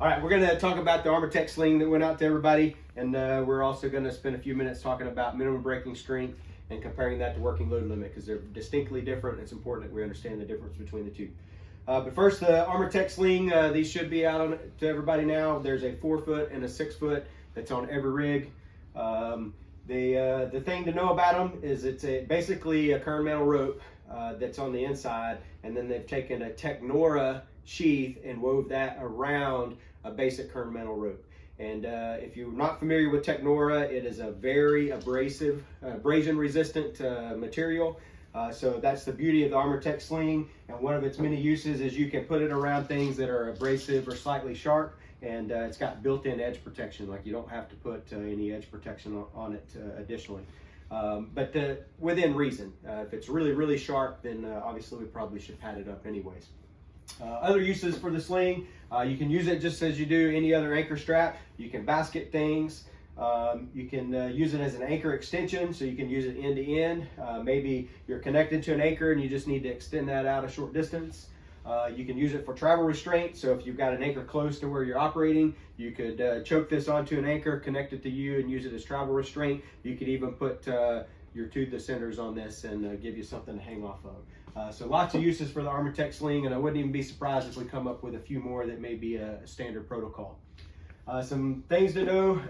All right, we're going to talk about the Armortech sling that went out to everybody, and we're also going to spend a few minutes talking about minimum breaking strength and comparing that to working load limit, because they're distinctly different. It's important that we understand the difference between the two. But first, the Armortech sling, these should be out to everybody now. There's a 4-foot and a 6-foot that's on every rig. The thing to know about them is it's basically a kern metal rope that's on the inside, and then they've taken a Technora sheath and wove that around a basic kern metal rope. And if you're not familiar with Technora, it is a very abrasive, abrasion resistant material. So that's the beauty of the Armortech sling, and one of its many uses is you can put it around things that are abrasive or slightly sharp, and it's got built-in edge protection. Like, you don't have to put any edge protection on it additionally. But within reason. If it's really sharp, then obviously we probably should pad it up anyways. Other uses for the sling, you can use it just as you do any other anchor strap. You can basket things. You can use it as an anchor extension, so you can use it end to end. Maybe you're connected to an anchor and you just need to extend that out a short distance. You can use it for travel restraint, so if you've got an anchor close to where you're operating, you could choke this onto an anchor, connect it to you, and use it as travel restraint. You could even put your tooth descenders on this and give you something to hang off of. So lots of uses for the Armortech sling, and I wouldn't even be surprised if we come up with a few more that may be a standard protocol. Some things to know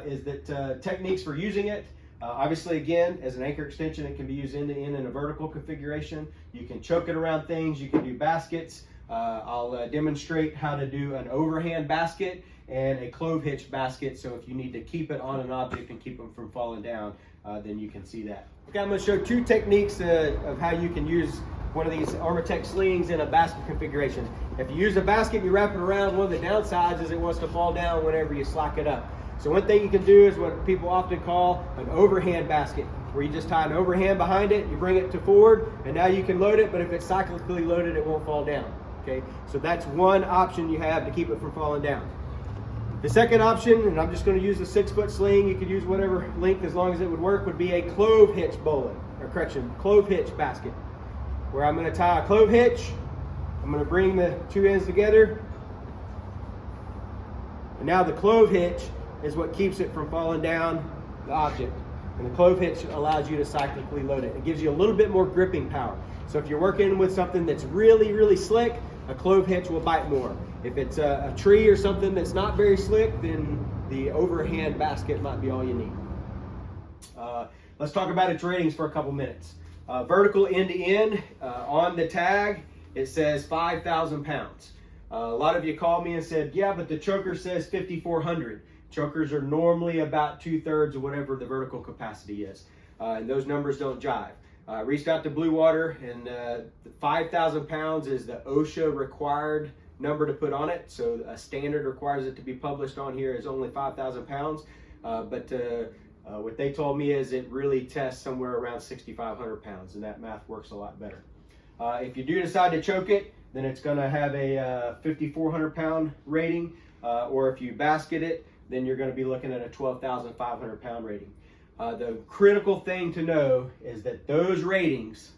is that techniques for using it. Obviously, again, as an anchor extension, it can be used end to end in a vertical configuration. You can choke it around things. You can do baskets. I'll demonstrate how to do an overhand basket and a clove hitch basket. So if you need to keep it on an object and keep them from falling down, then you can see that. Okay, I'm going to show two techniques of how you can use one of these Armortech slings in a basket configuration. If you use a basket, you wrap it around, one of the downsides is it wants to fall down whenever you slack it up. So one thing you can do is what people often call an overhand basket, where you just tie an overhand behind it, you bring it to forward, and now you can load it, but if it's cyclically loaded, it won't fall down. Okay, so that's one option you have to keep it from falling down. The second option, and I'm just going to use a 6-foot sling, you could use whatever length as long as it would work, would be a clove hitch clove hitch basket, where I'm going to tie a clove hitch. I'm going to bring the two ends together, and now the clove hitch is what keeps it from falling down the object, and the clove hitch allows you to cyclically load it. It gives you a little bit more gripping power. So if you're working with something that's really slick, a clove hitch will bite more. If it's a tree or something that's not very slick, then the overhand basket might be all you need. Let's talk about its ratings for a couple minutes. Vertical end to end, on the tag it says 5,000 pounds. A lot of you called me and said, yeah, but the choker says 5,400. Chokers are normally about 2/3 of whatever the vertical capacity is, and those numbers don't jive. I reached out to Blue Water, and 5,000 pounds is the OSHA required number to put on it. So a standard requires it to be published on here is only 5,000 pounds, but what they told me is it really tests somewhere around 6,500 pounds, and that math works a lot better. If you do decide to choke it, then it's going to have a 5,400 pound rating, or if you basket it, then you're going to be looking at a 12,500 pound rating. The critical thing to know is that those ratings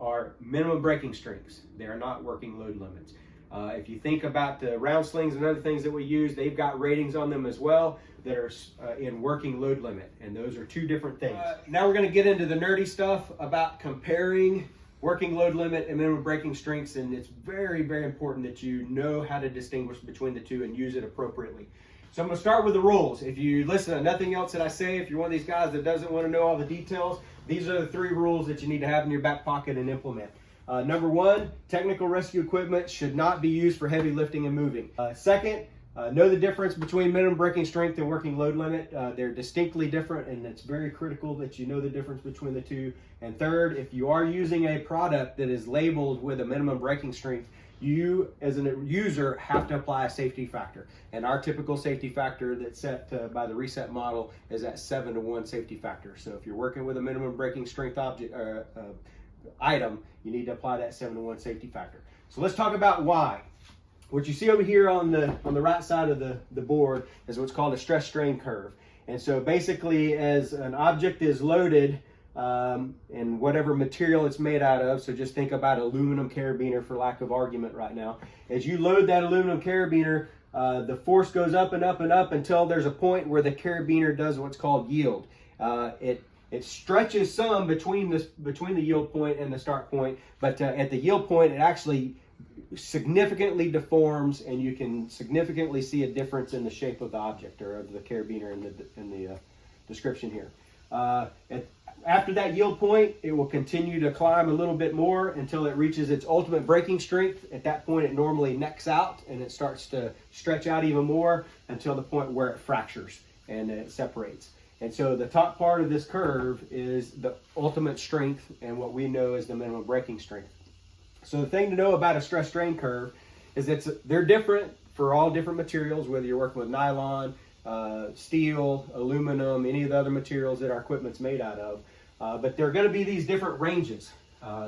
are minimum breaking strengths. They are not working load limits. If you think about the round slings and other things that we use, they've got ratings on them as well that are in working load limit, and those are two different things. Now we're going to get into the nerdy stuff about comparing working load limit and minimum breaking strengths, and it's very important that you know how to distinguish between the two and use it appropriately. So I'm going to start with the rules. If you listen to nothing else that I say, if you're one of these guys that doesn't want to know all the details, these are the 3 rules that you need to have in your back pocket and implement. Number 1, technical rescue equipment should not be used for heavy lifting and moving. Second, know the difference between minimum breaking strength and working load limit. They're distinctly different, and it's very critical that you know the difference between the two. And third, if you are using a product that is labeled with a minimum breaking strength, you as a user have to apply a safety factor. And our typical safety factor that's set by the reset model is at 7-to-1 safety factor. So if you're working with a minimum breaking strength item, you need to apply that 7-to-1 safety factor. So let's talk about why. What you see over here on the right side of the board is what's called a stress strain curve. And so basically, as an object is loaded, and whatever material it's made out of, so just think about aluminum carabiner for lack of argument right now. As you load that aluminum carabiner the force goes up and up and up until there's a point where the carabiner does what's called yield. It stretches some between the yield point and the start point, but at the yield point it actually significantly deforms, and you can significantly see a difference in the shape of the object, or of the carabiner in the description here. After that yield point, it will continue to climb a little bit more until it reaches its ultimate breaking strength. At that point, it normally necks out and it starts to stretch out even more until the point where it fractures and it separates. And so the top part of this curve is the ultimate strength and what we know is the minimum breaking strength. So the thing to know about a stress strain curve is that they're different for all different materials, whether you're working with nylon, steel, aluminum, any of the other materials that our equipment's made out of. But there are going to be these different ranges.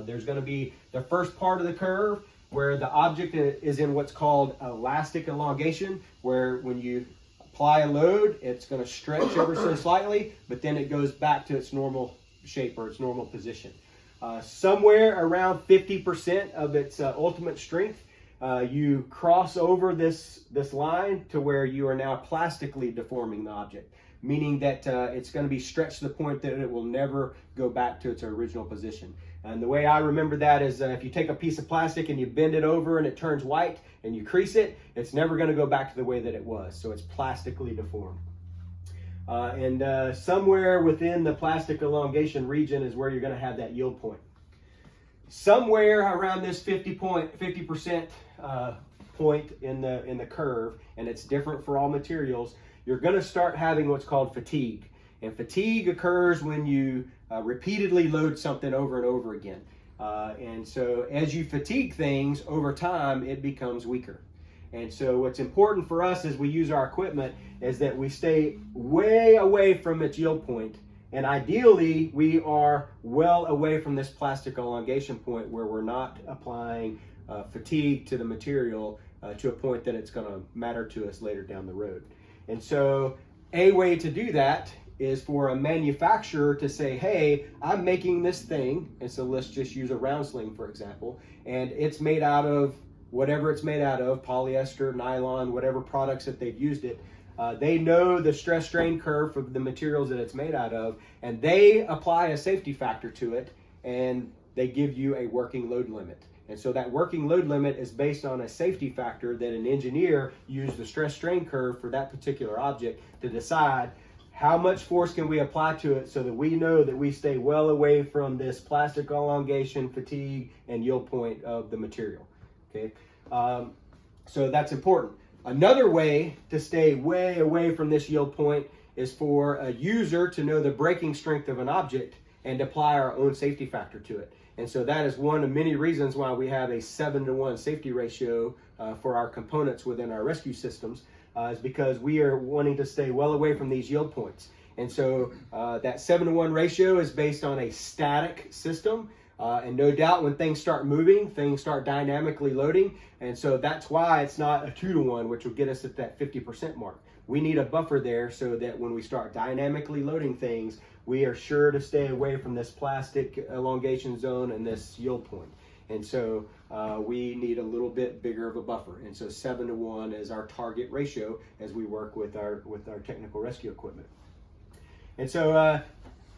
There's going to be the first part of the curve where the object is in what's called elastic elongation, where when you apply a load, it's going to stretch ever so slightly, but then it goes back to its normal shape or its normal position. Somewhere around 50% of its ultimate strength, you cross over this line to where you are now plastically deforming the object, meaning that it's going to be stretched to the point that it will never go back to its original position. And the way I remember that is if you take a piece of plastic and you bend it over and it turns white and you crease it, it's never going to go back to the way that it was. So it's plastically deformed. And somewhere within the plastic elongation region is where you're going to have that yield point. Somewhere around this 50% point in the curve, and it's different for all materials, you're going to start having what's called fatigue. And fatigue occurs when you repeatedly load something over and over again. And so as you fatigue things over time, it becomes weaker. And so what's important for us as we use our equipment is that we stay way away from its yield point. And ideally, we are well away from this plastic elongation point where we're not applying fatigue to the material to a point that it's going to matter to us later down the road. And so a way to do that is for a manufacturer to say, hey, I'm making this thing. And so let's just use a round sling, for example, and it's made out of whatever it's made out of, polyester, nylon, whatever products that they've used it. They know the stress strain curve for the materials that it's made out of, and they apply a safety factor to it, and they give you a working load limit. And so that working load limit is based on a safety factor that an engineer used the stress strain curve for that particular object to decide how much force can we apply to it so that we know that we stay well away from this plastic elongation, fatigue, and yield point of the material. Okay, so that's important. Another way to stay way away from this yield point is for a user to know the breaking strength of an object and apply our own safety factor to it. And so that is one of many reasons why we have a 7-to-1 safety ratio for our components within our rescue systems, is because we are wanting to stay well away from these yield points. And so that 7-to-1 ratio is based on a static system. And no doubt when things start moving, things start dynamically loading. And so that's why it's not a 2-to-1, which will get us at that 50% mark. We need a buffer there so that when we start dynamically loading things, we are sure to stay away from this plastic elongation zone and this yield point. And so we need a little bit bigger of a buffer. And so 7-to-1 is our target ratio as we work with our technical rescue equipment. And so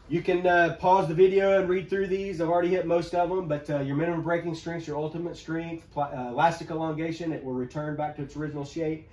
you can pause the video and read through these. I've already hit most of them, but your minimum breaking strength, your ultimate strength, elastic elongation, it will return back to its original shape.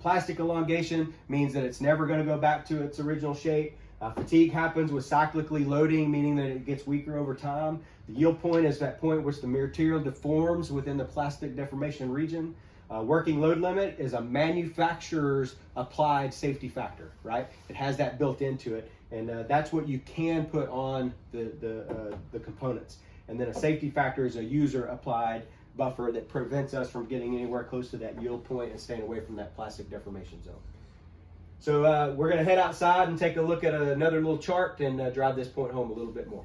Plastic elongation means that it's never going to go back to its original shape. Fatigue happens with cyclically loading, meaning that it gets weaker over time. The yield point is that point which the material deforms within the plastic deformation region. Working load limit is a manufacturer's applied safety factor, right? It has that built into it, and that's what you can put on the components. And then a safety factor is a user applied buffer that prevents us from getting anywhere close to that yield point and staying away from that plastic deformation zone. So we're going to head outside and take a look at another little chart and drive this point home a little bit more.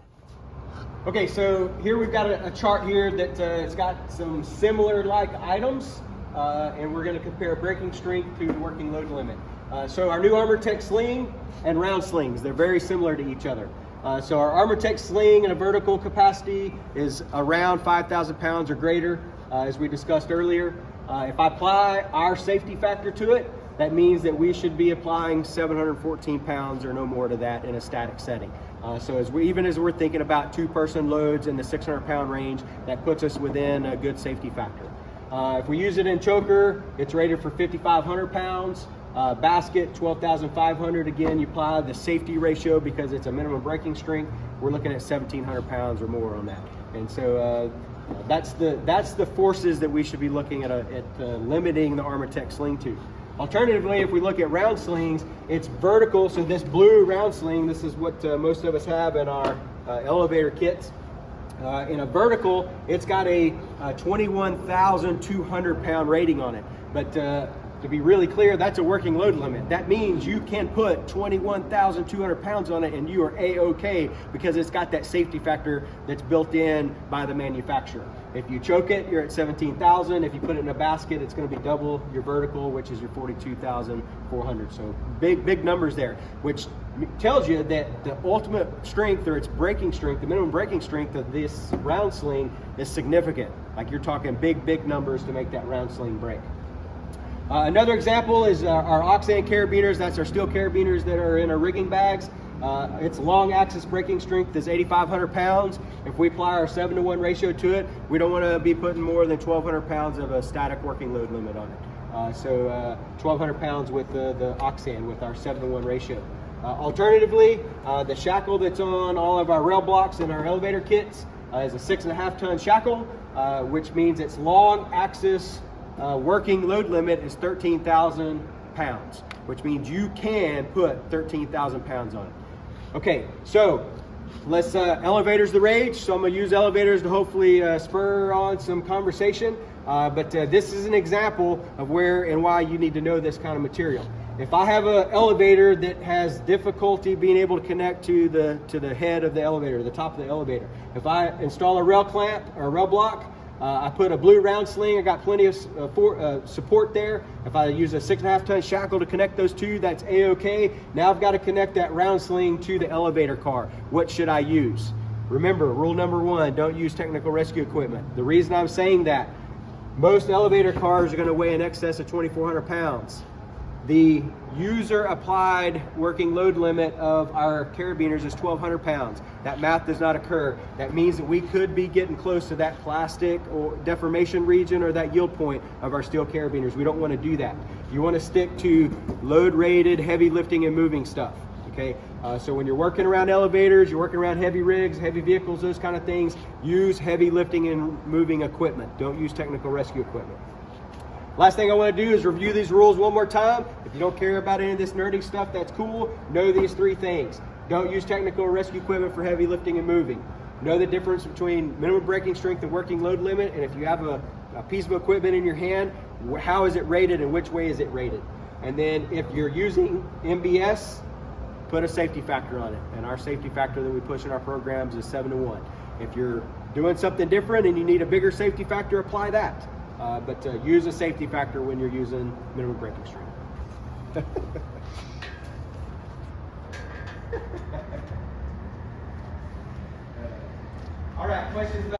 Okay, so here we've got a chart here that it's got some similar like items, and we're going to compare breaking strength to the working load limit. So our new Armortech sling and round slings, they're very similar to each other. So our Armortech sling in a vertical capacity is around 5,000 pounds or greater. as we discussed earlier. If I apply our safety factor to it, that means that we should be applying 714 pounds or no more to that in a static setting. So even as we're thinking about 2-person loads in the 600-pound range, that puts us within a good safety factor. If we use it in choker, it's rated for 5,500 pounds. Basket, 12,500. Again, you apply the safety ratio because it's a minimum breaking strength. We're looking at 1,700 pounds or more on that. And so that's the forces that we should be looking at limiting the Armortech sling to. Alternatively, if we look at round slings, it's vertical. So this blue round sling, this is what most of us have in our elevator kits. In a vertical, it's got a 21,200 pound rating on it. But to be really clear, that's a working load limit. That means you can put 21,200 pounds on it and you are A-OK because it's got that safety factor that's built in by the manufacturer. If you choke it, you're at 17,000. If you put it in a basket, it's going to be double your vertical, which is your 42,400. So big numbers there, which tells you that the ultimate strength, or its breaking strength, the minimum breaking strength of this round sling is significant. Like you're talking big numbers to make that round sling break. Another example is our Oxan carabiners. That's our steel carabiners that are in our rigging bags. Its long axis breaking strength is 8,500 pounds. If we apply our 7-to-1 ratio to it, we don't want to be putting more than 1,200 pounds of a static working load limit on it. So 1,200 pounds with the Oxan with our 7-to-1 ratio. Alternatively, the shackle that's on all of our rail blocks in our elevator kits is a 6.5-ton shackle, which means its long axis working load limit is 13,000 pounds, which means you can put 13,000 pounds on it. Okay, so let's elevators the rage. So I'm going to use elevators to hopefully spur on some conversation. But this is an example of where and why you need to know this kind of material. If I have an elevator that has difficulty being able to connect to the head of the elevator, the top of the elevator, if I install a rail clamp or a rail block, I put a blue round sling, I got plenty of support there. If I use a 6.5-ton shackle to connect those two, that's A-OK. Now I've got to connect that round sling to the elevator car. What should I use? Remember, rule number 1, don't use technical rescue equipment. The reason I'm saying that, most elevator cars are going to weigh in excess of 2,400 pounds. The user applied working load limit of our carabiners is 1,200 pounds. That math does not occur. That means that we could be getting close to that plastic or deformation region or that yield point of our steel carabiners. We don't want to do that. You want to stick to load rated, heavy lifting and moving stuff. Okay, so when you're working around elevators, you're working around heavy rigs, heavy vehicles, those kind of things, use heavy lifting and moving equipment. Don't use technical rescue equipment. Last thing I want to do is review these rules one more time. If you don't care about any of this nerdy stuff, that's cool. Know these 3 things. Don't use technical rescue equipment for heavy lifting and moving. Know the difference between minimum breaking strength and working load limit. And if you have a piece of equipment in your hand, how is it rated and which way is it rated? And then if you're using MBS, put a safety factor on it. And our safety factor that we push in our programs is 7-to-1. If you're doing something different and you need a bigger safety factor, apply that. But use a safety factor when you're using minimum breaking strength. All right, questions about